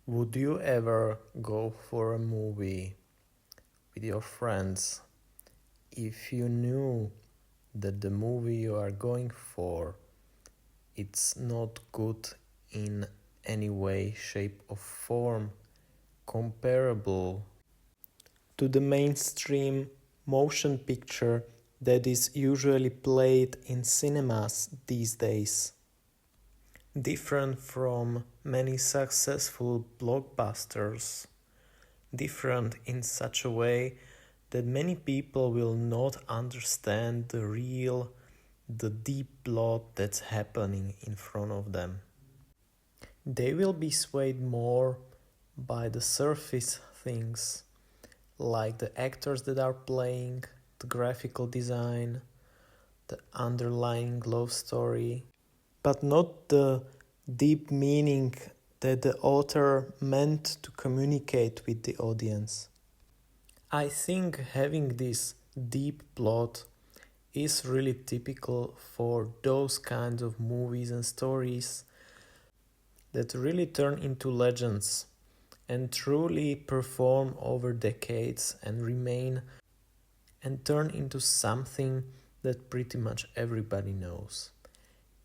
Would you ever go for a movie with your friends if you knew that the movie you are going for it's not good in any way, shape or form comparable to the mainstream motion picture that is usually played in cinemas these days? Different from many successful blockbusters, different in such a way that many people will not understand the deep plot that's happening in front of them. They will be swayed more by the surface things, like the actors that are playing, the graphical design, the underlying love story, but not the deep meaning that the author meant to communicate with the audience. I think having this deep plot is really typical for those kinds of movies and stories that really turn into legends and truly perform over decades and remain and turn into something that pretty much everybody knows.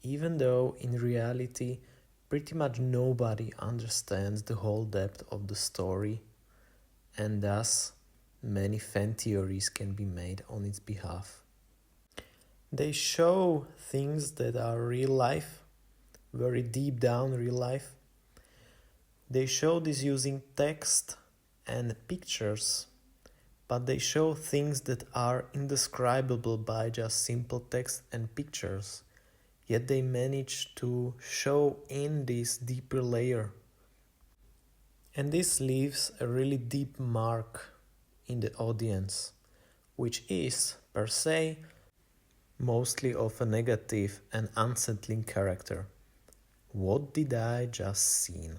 Even though in reality, pretty much nobody understands the whole depth of the story, and thus many fan theories can be made on its behalf. They show things that are real life, very deep down real life. They show this using text and pictures, but they show things that are indescribable by just simple text and pictures. Yet they manage to show in this deeper layer. And this leaves a really deep mark in the audience, which is, per se, mostly of a negative and unsettling character. What did I just see?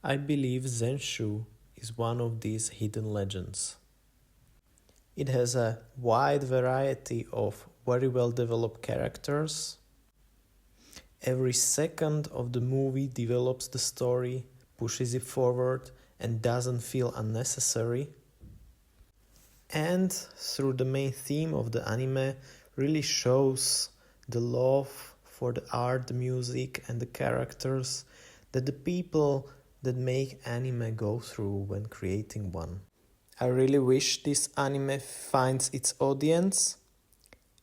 I believe Zenshu is one of these hidden legends. It has a wide variety of very well developed characters. Every second of the movie develops the story, pushes it forward, and doesn't feel unnecessary. And through the main theme of the anime, really shows the love for the art, the music, and the characters that the people that make anime go through when creating one. I really wish this anime finds its audience,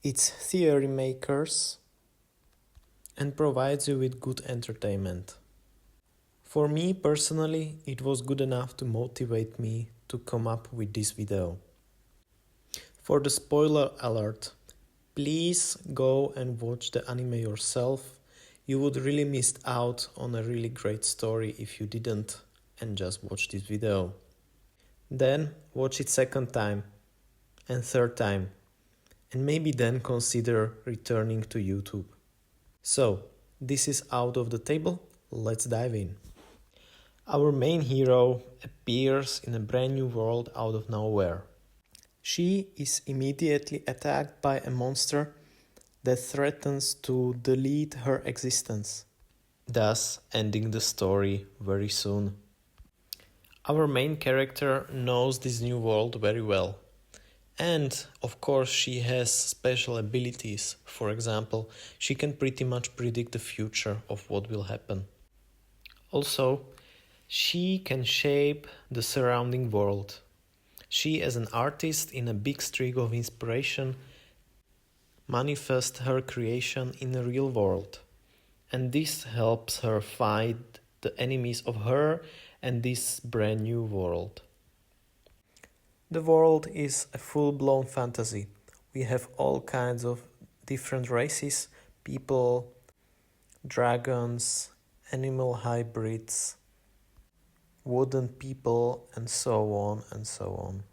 its theory makers, and provides you with good entertainment. For me personally, it was good enough to motivate me to come up with this video. For the spoiler alert, please go and watch the anime yourself. You would really miss out on a really great story if you didn't and just watch this video. Then watch it second time and third time, and maybe then consider returning to YouTube. So, this is out of the table, let's dive in. Our main hero appears in a brand new world out of nowhere. She is immediately attacked by a monster that threatens to delete her existence, thus ending the story very soon. Our main character knows this new world very well. And, of course, she has special abilities. For example, she can pretty much predict the future of what will happen. Also, she can shape the surrounding world. She, as an artist in a big streak of inspiration, manifests her creation in the real world. And this helps her fight the enemies of her and this brand new world. The world is a full-blown fantasy. We have all kinds of different races, people, dragons, animal hybrids, wooden people, and so on and so on.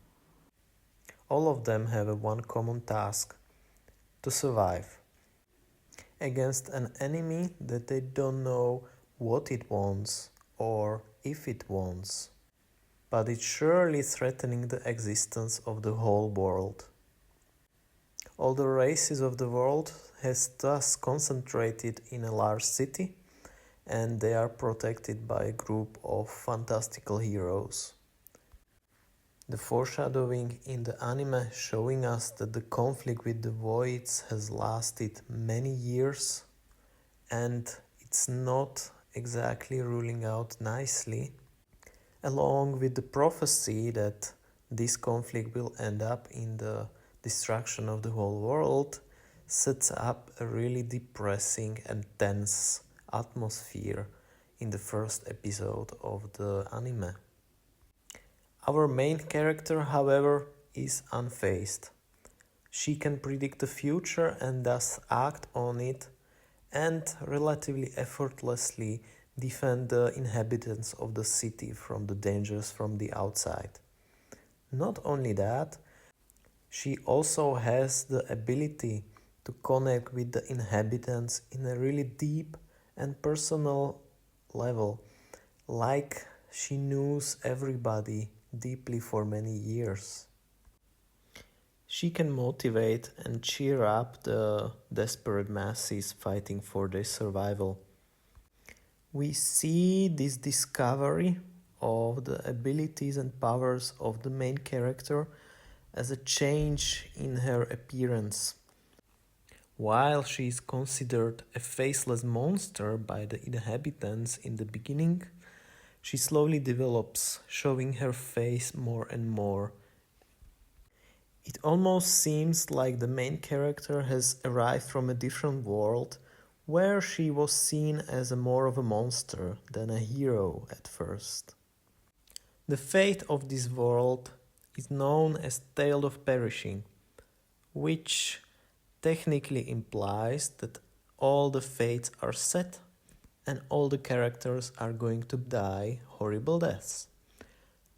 All of them have a one common task: to survive against an enemy that they don't know what it wants or if it wants, but it's surely threatening the existence of the whole world. All the races of the world has thus concentrated in a large city, and they are protected by a group of fantastical heroes. The foreshadowing in the anime showing us that the conflict with the voids has lasted many years and it's not exactly ruling out nicely, along with the prophecy that this conflict will end up in the destruction of the whole world, sets up a really depressing and tense atmosphere in the first episode of the anime. Our main character, however, is unfazed. She can predict the future and thus act on it and relatively effortlessly defend the inhabitants of the city from the dangers from the outside. Not only that, she also has the ability to connect with the inhabitants in a really deep and personal level, like she knows everybody deeply for many years. She can motivate and cheer up the desperate masses fighting for their survival. We see this discovery of the abilities and powers of the main character as a change in her appearance. While she is considered a faceless monster by the inhabitants in the beginning, she slowly develops, showing her face more and more. It almost seems like the main character has arrived from a different world where she was seen as more of a monster than a hero at first. The fate of this world is known as Tale of Perishing, which technically implies that all the fates are set and all the characters are going to die horrible deaths.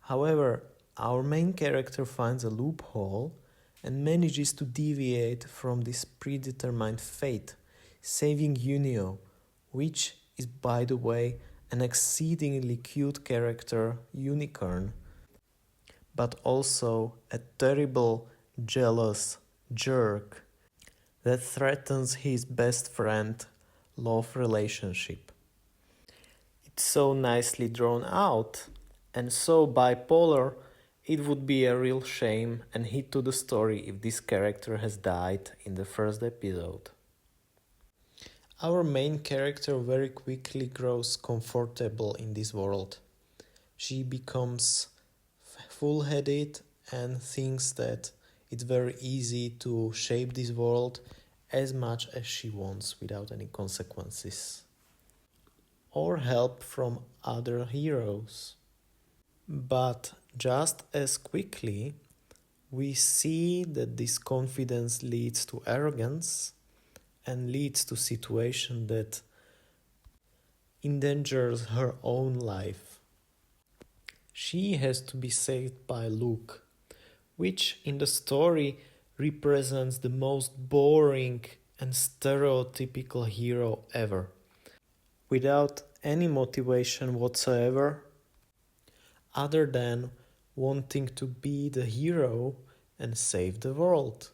However, our main character finds a loophole and manages to deviate from this predetermined fate, saving Junio, which is, by the way, an exceedingly cute character, Unicorn, but also a terrible, jealous jerk that threatens his best friend love relationship. It's so nicely drawn out and so bipolar, it would be a real shame and hit to the story if this character has died in the first episode. Our main character very quickly grows comfortable in this world. She becomes full-headed and thinks that it's very easy to shape this world as much as she wants without any consequences or help from other heroes. But just as quickly, we see that this confidence leads to arrogance and leads to situation that endangers her own life. She has to be saved by Luke, which in the story represents the most boring and stereotypical hero ever, without any motivation whatsoever, other than wanting to be the hero and save the world.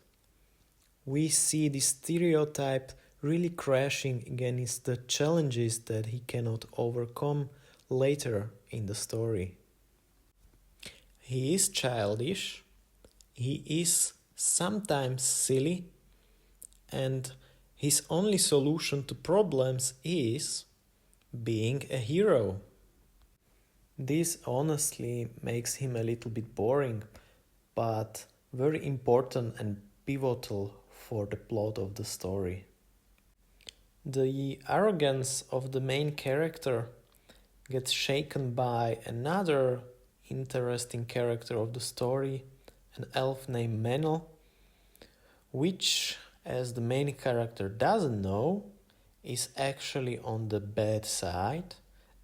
We see this stereotype really crashing against the challenges that he cannot overcome later in the story. He is childish, he is sometimes silly, and his only solution to problems is being a hero. This honestly makes him a little bit boring, but very important and pivotal for the plot of the story. The arrogance of the main character gets shaken by another interesting character of the story, an elf named Menel, which, as the main character doesn't know, is actually on the bad side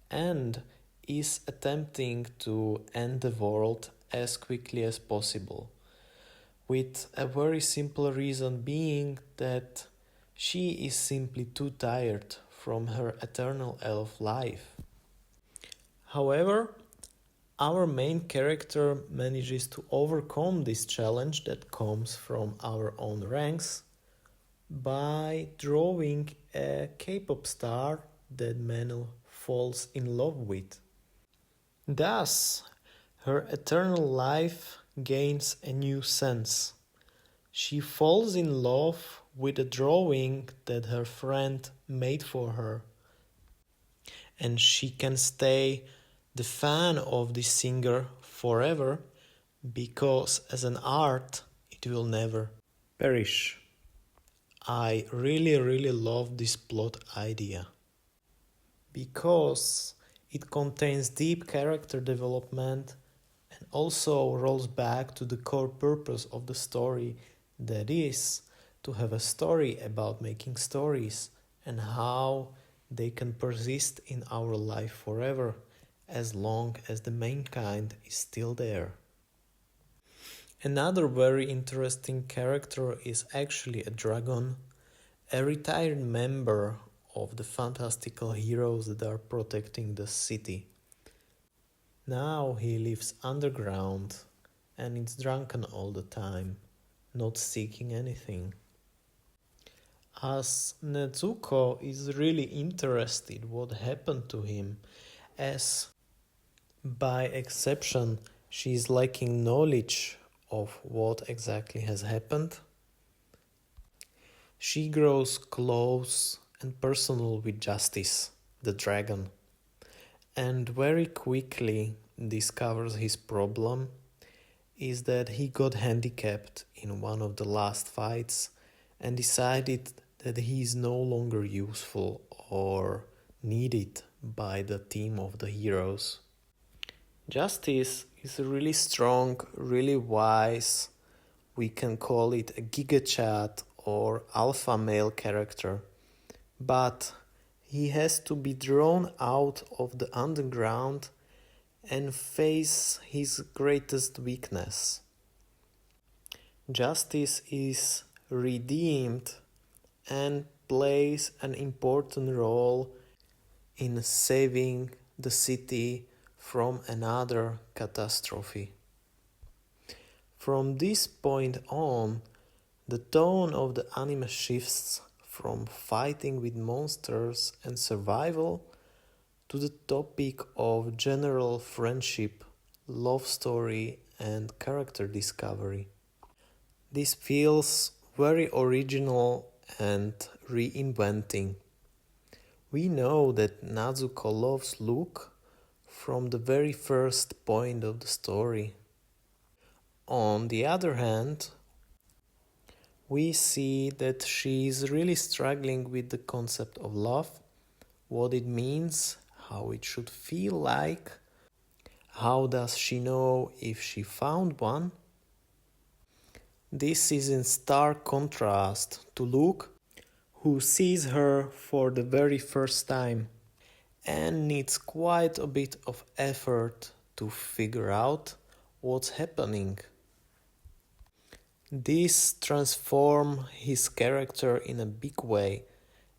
and is attempting to end the world as quickly as possible, with a very simple reason being that she is simply too tired from her eternal elf life. However, our main character manages to overcome this challenge that comes from our own ranks by drawing a K-pop star that Manel falls in love with. Thus, her eternal life gains a new sense. She falls in love with a drawing that her friend made for her, and she can stay the fan of this singer forever because as an art it will never perish. I really love this plot idea because it contains deep character development and also rolls back to the core purpose of the story, that is, to have a story about making stories and how they can persist in our life forever as long as the mankind is still there. Another very interesting character is actually a dragon, a retired member of the fantastical heroes that are protecting the city. Now he lives underground and is drunken all the time, not seeking anything. As Nezuko is really interested what happened to him, as by exception she is lacking knowledge of what exactly has happened, she grows close and personal with Justice, the dragon, and very quickly discovers his problem is that he got handicapped in one of the last fights and decided that he is no longer useful or needed by the team of the heroes. Justice is really strong, really wise. We can call it a gigachat or alpha male character. But he has to be drawn out of the underground and face his greatest weakness. Justice is redeemed and plays an important role in saving the city from another catastrophe. From this point on, the tone of the anime shifts from fighting with monsters and survival to the topic of general friendship, love story, and character discovery. This feels very original and reinventing. We know that Natsuko loves Luke from the very first point of the story. On the other hand, we see that she is really struggling with the concept of love, what it means, how it should feel like, how does she know if she found one. This is in stark contrast to Luke, who sees her for the very first time and needs quite a bit of effort to figure out what's happening. This transforms his character in a big way,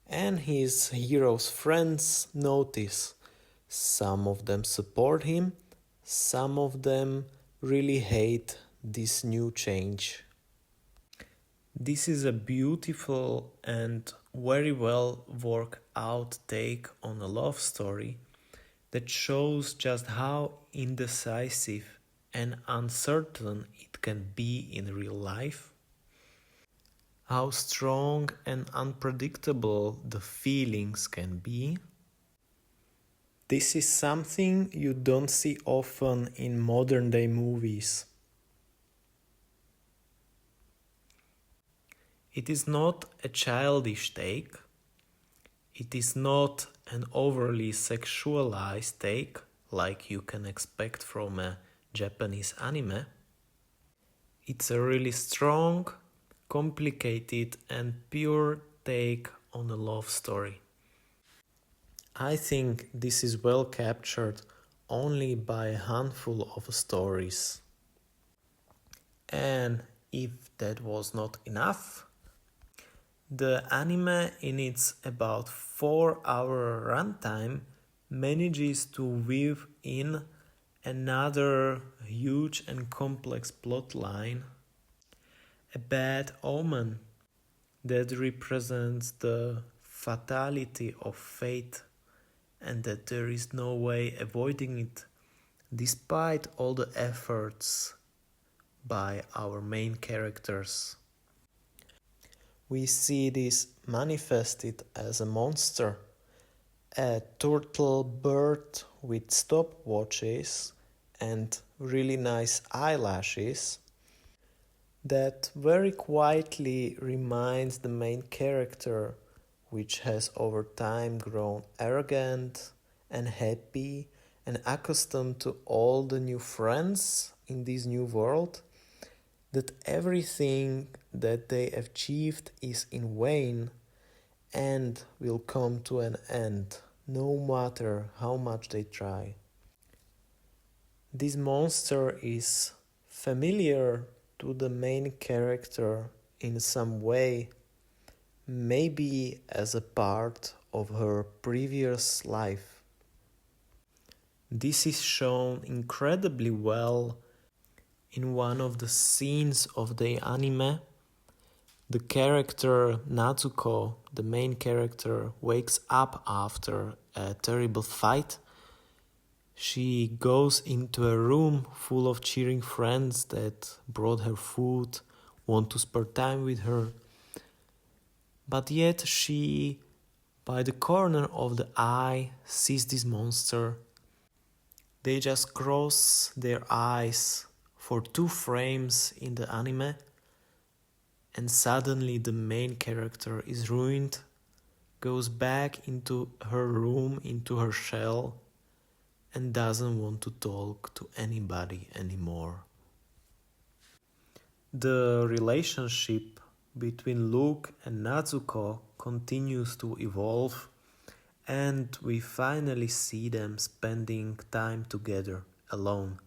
and his hero's friends notice. Some of them support him, some of them really hate this new change. This is a beautiful and very well worked out take on a love story that shows just how indecisive and uncertain it can be in real life, how strong and unpredictable the feelings can be. This is something you don't see often in modern day movies. It is not a childish take. It is not an overly sexualized take like you can expect from a Japanese anime. It's a really strong, complicated and pure take on a love story. I think this is well captured only by a handful of stories. And if that was not enough, the anime in its about 4-hour runtime manages to weave in another huge and complex plotline, a bad omen that represents the fatality of fate and that there is no way avoiding it, despite all the efforts by our main characters. We see this manifested as a monster, a turtle bird with stopwatches and really nice eyelashes that very quietly reminds the main character, which has over time grown arrogant and happy and accustomed to all the new friends in this new world, that everything that they achieved is in vain and will come to an end, no matter how much they try. This monster is familiar to the main character in some way, maybe as a part of her previous life. This is shown incredibly well in one of the scenes of the anime. The character Natsuko, the main character, wakes up after a terrible fight. She goes into a room full of cheering friends that brought her food, want to spend time with her. But yet she, by the corner of the eye, sees this monster. They just cross their eyes for 2 frames in the anime, and suddenly the main character is ruined, goes back into her room, into her shell, and doesn't want to talk to anybody anymore. The relationship between Luke and Natsuko continues to evolve, and we finally see them spending time together alone,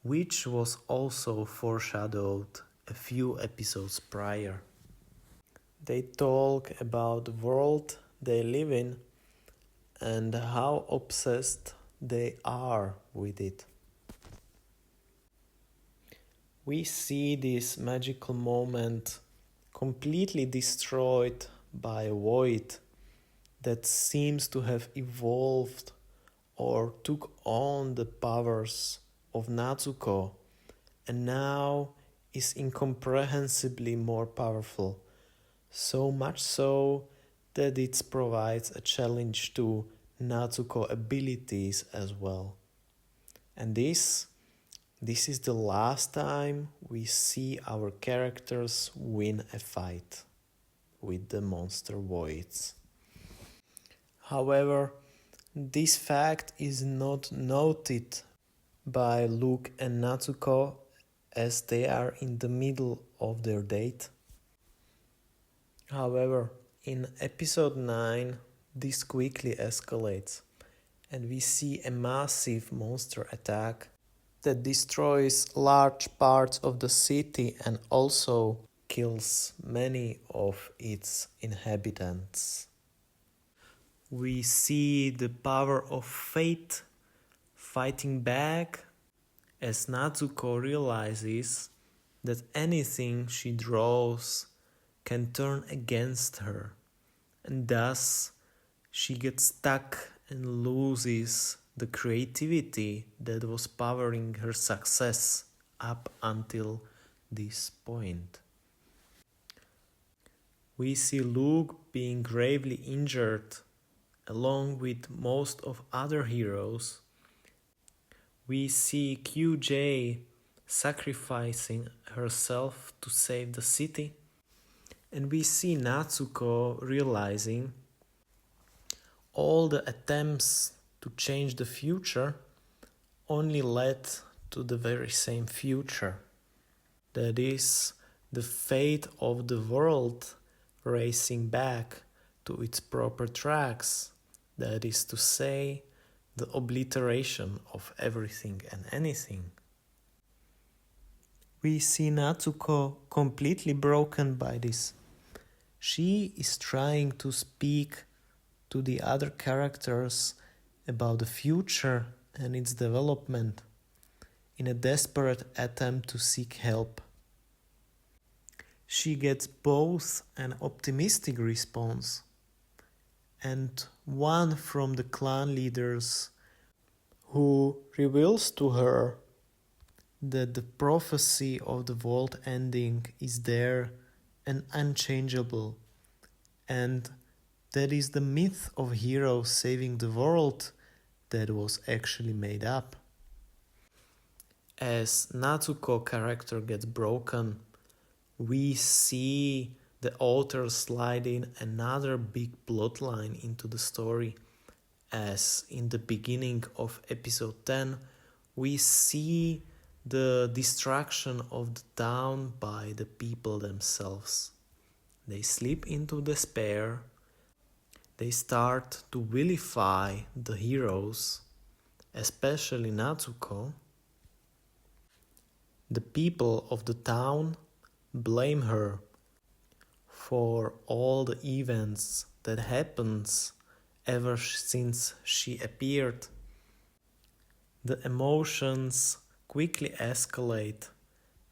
which was also foreshadowed a few episodes prior. They talk about the world they live in and how obsessed they are with it. We see this magical moment completely destroyed by a void that seems to have evolved or took on the powers of Natsuko and now is incomprehensibly more powerful, so much so that it provides a challenge to Natsuko abilities as well. And this is the last time we see our characters win a fight with the monster voids. However, this fact is not noted by Luke and Natsuko as they are in the middle of their date. However, in episode 9, this quickly escalates and we see a massive monster attack that destroys large parts of the city and also kills many of its inhabitants. We see the power of fate fighting back as Natsuko realizes that anything she draws can turn against her, and thus she gets stuck and loses the creativity that was powering her success up until this point. We see Luke being gravely injured along with most of other heroes. We see QJ sacrificing herself to save the city, and we see Natsuko realizing all the attempts to change the future only led to the very same future. That is, the fate of the world racing back to its proper tracks. That is to say, the obliteration of everything and anything. We see Natsuko completely broken by this. She is trying to speak to the other characters about the future and its development in a desperate attempt to seek help. She gets both an optimistic response and one from the clan leaders, who reveals to her that the prophecy of the world ending is there and unchangeable, and that is the myth of heroes saving the world that was actually made up. As Natsuko character gets broken, we see the author sliding another big plotline into the story, as in the beginning of episode 10 we see the destruction of the town by the people themselves. They slip into despair, they start to vilify the heroes, especially Natsuko. The people of the town blame her for all the events that happens ever since she appeared. The emotions quickly escalate,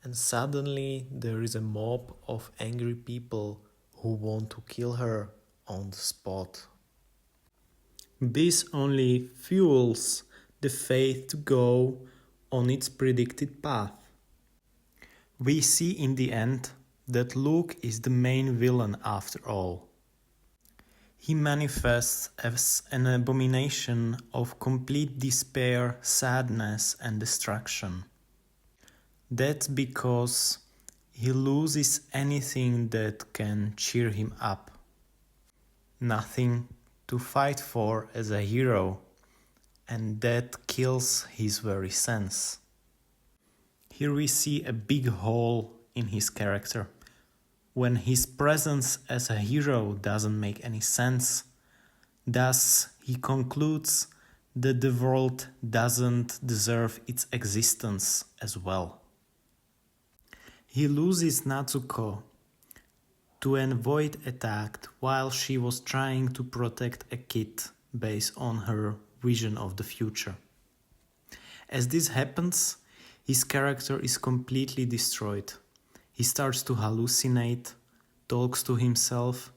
and suddenly there is a mob of angry people who want to kill her on the spot. This only fuels the faith to go on its predicted path. We see in the end that Luke is the main villain after all. He manifests as an abomination of complete despair, sadness, and destruction. That's because he loses anything that can cheer him up. Nothing to fight for as a hero, and that kills his very sense. Here we see a big hole in his character. When his presence as a hero doesn't make any sense, thus he concludes that the world doesn't deserve its existence as well. He loses Natsuko to an void attack while she was trying to protect a kid based on her vision of the future. As this happens, his character is completely destroyed. He starts to hallucinate, talks to himself,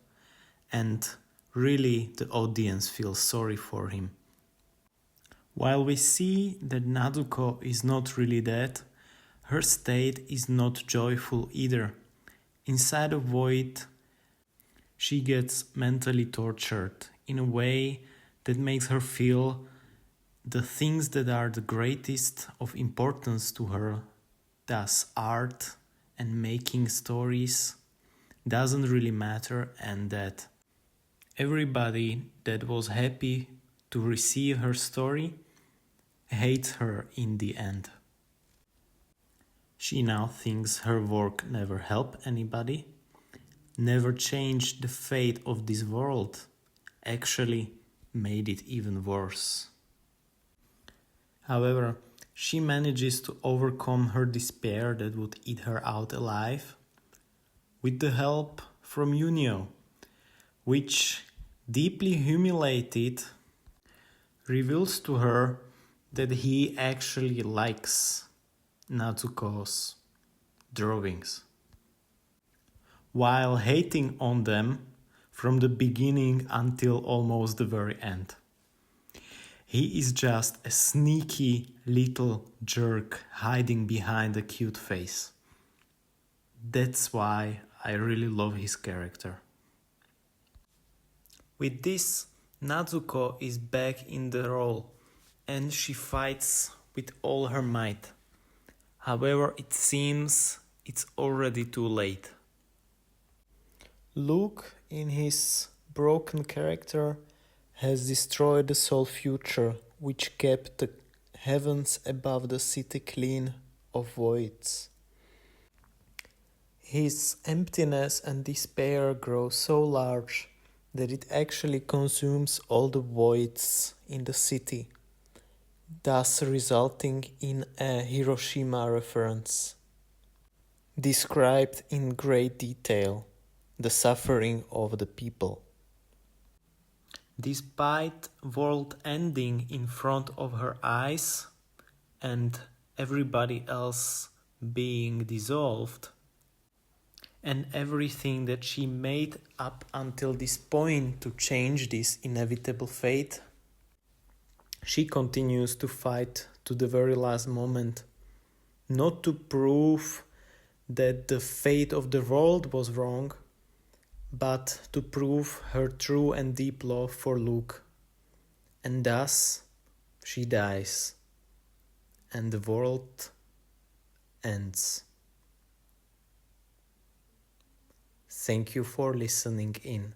and really the audience feels sorry for him. While we see that Natsuko is not really dead, her state is not joyful either. Inside a void, she gets mentally tortured in a way that makes her feel the things that are the greatest of importance to her, thus art and making stories, doesn't really matter, and that everybody that was happy to receive her story hates her in the end. She now thinks her work never helped anybody, never changed the fate of this world, actually made it even worse. However, she manages to overcome her despair that would eat her out alive with the help from Yunio, which, deeply humiliated, reveals to her that he actually likes Natsuko's drawings, while hating on them from the beginning until almost the very end. He is just a sneaky little jerk hiding behind a cute face. That's why I really love his character. With this, Natsuko is back in the role and she fights with all her might. However, it seems it's already too late. Luke, in his broken character, has destroyed the soul future, which kept the heavens above the city clean of voids. His emptiness and despair grow so large that it actually consumes all the voids in the city, thus resulting in a Hiroshima reference. Described in great detail the suffering of the people. Despite world ending in front of her eyes and everybody else being dissolved, and everything that she made up until this point to change this inevitable fate, she continues to fight to the very last moment, not to prove that the fate of the world was wrong, but to prove her true and deep love for Luke. And thus she dies, and the world ends. Thank you for listening in.